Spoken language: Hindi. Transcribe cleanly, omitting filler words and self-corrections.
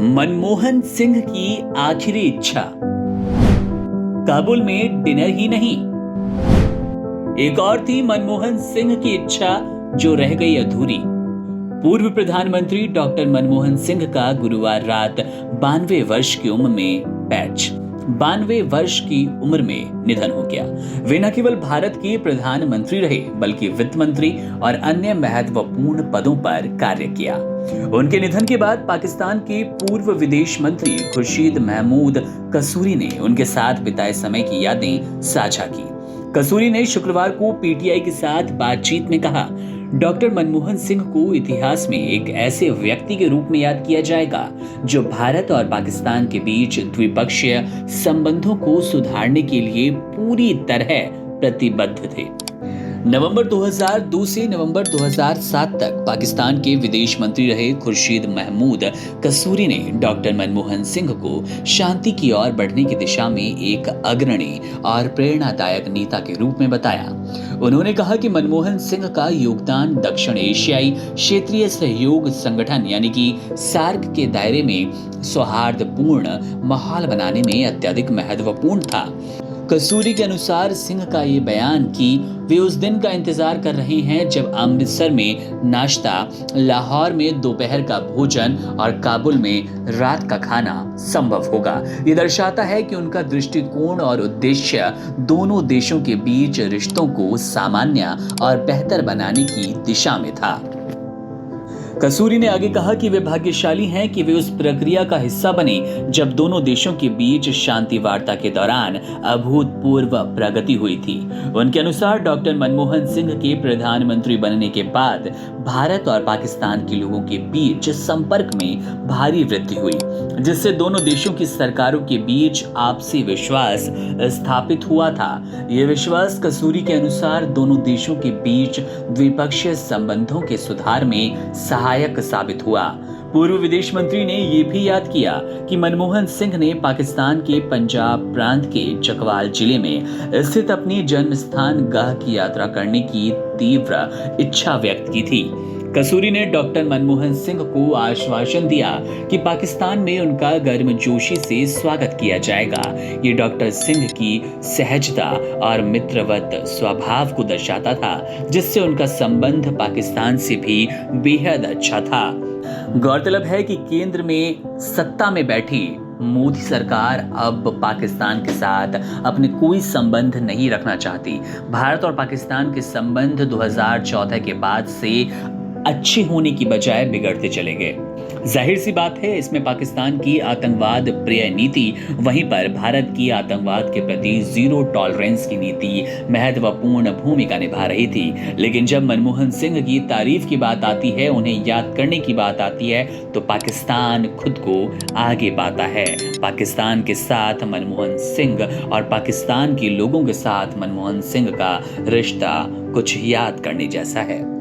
मनमोहन सिंह की आखिरी इच्छा, काबुल में डिनर ही नहीं, एक और थी मनमोहन सिंह की इच्छा जो रह गई अधूरी। पूर्व प्रधानमंत्री डॉक्टर मनमोहन सिंह का गुरुवार रात 92 वर्ष की उम्र में 92 वर्ष की उम्र में निधन हो गया। वे न केवल भारत के प्रधानमंत्री रहे बल्कि वित्त मंत्री और अन्य महत्वपूर्ण पदों पर कार्य किया। उनके निधन के बाद पाकिस्तान के पूर्व विदेश मंत्री खुर्शीद महमूद कसूरी ने उनके साथ बिताए समय की यादें साझा की। कसूरी ने शुक्रवार को पीटीआई के साथ बातचीत में कहा, डॉक्टर मनमोहन सिंह को इतिहास में एक ऐसे व्यक्ति के रूप में याद किया जाएगा जो भारत और पाकिस्तान के बीच द्विपक्षीय संबंधों को सुधारने के लिए पूरी तरह प्रतिबद्ध थे। नवंबर 2002 से नवंबर 2007 तक पाकिस्तान के विदेश मंत्री रहे खुर्शीद महमूद कसूरी ने डॉक्टर मनमोहन सिंह को शांति की ओर बढ़ने की दिशा में एक अग्रणी और प्रेरणादायक नेता के रूप में बताया। उन्होंने कहा कि मनमोहन सिंह का योगदान दक्षिण एशियाई क्षेत्रीय सहयोग संगठन यानी कि सार्क के दायरे में सौहार्दपूर्ण माहौल बनाने में अत्यधिक महत्वपूर्ण था। कसूरी के अनुसार सिंह का ये बयान कि वे उस दिन का इंतजार कर रहे हैं जब अमृतसर में नाश्ता, लाहौर में दोपहर का भोजन और काबुल में रात का खाना संभव होगा, ये दर्शाता है कि उनका दृष्टिकोण और उद्देश्य दोनों देशों के बीच रिश्तों को सामान्य और बेहतर बनाने की दिशा में था। कसूरी ने आगे कहा कि वे भाग्यशाली हैं कि वे उस प्रक्रिया का हिस्सा बने जब दोनों देशों के बीच शांति वार्ता के दौरान अभूतपूर्व प्रगति हुई थी। उनके अनुसार डॉक्टर मनमोहन सिंह के प्रधानमंत्री बनने के बाद भारत और पाकिस्तान के लोगों के बीच संपर्क में भारी वृद्धि हुई, जिससे दोनों देशों की सरकारों के बीच आपसी विश्वास स्थापित हुआ था। यह विश्वास कसूरी के अनुसार दोनों देशों के बीच द्विपक्षीय संबंधों के सुधार में सहायक साबित हुआ। पूर्व विदेश मंत्री ने यह भी याद किया कि मनमोहन सिंह ने पाकिस्तान के पंजाब प्रांत के चकवाल जिले में स्थित अपनी जन्म स्थान गाह की यात्रा करने की तीव्र इच्छा व्यक्त की थी। कसूरी ने डॉक्टर मनमोहन सिंह को आश्वासन दिया कि पाकिस्तान में उनका गर्मजोशी से स्वागत किया जाएगा। ये डॉक्टर सिंह की सहजता और मित्रवत स्वभाव को दर्शाता था, जिससे उनका संबंध पाकिस्तान से भी बेहद अच्छा था। गौरतलब है कि केंद्र में सत्ता में बैठी मोदी सरकार अब पाकिस्तान के साथ अपने कोई संबंध नहीं रखना चाहती। भारत और पाकिस्तान के संबंध 2014 के बाद से अच्छे होने की बजाय बिगड़ते चले गए। जाहिर सी बात है, इसमें पाकिस्तान की आतंकवाद प्रिय नीति, वहीं पर भारत की आतंकवाद के प्रति जीरो टॉलरेंस की नीति महत्वपूर्ण भूमिका निभा रही थी। लेकिन जब मनमोहन सिंह की तारीफ की बात आती है, उन्हें याद करने की बात आती है, तो पाकिस्तान खुद को आगे पाता है। पाकिस्तान के साथ मनमोहन सिंह और पाकिस्तान के लोगों के साथ मनमोहन सिंह का रिश्ता कुछ याद करने जैसा है।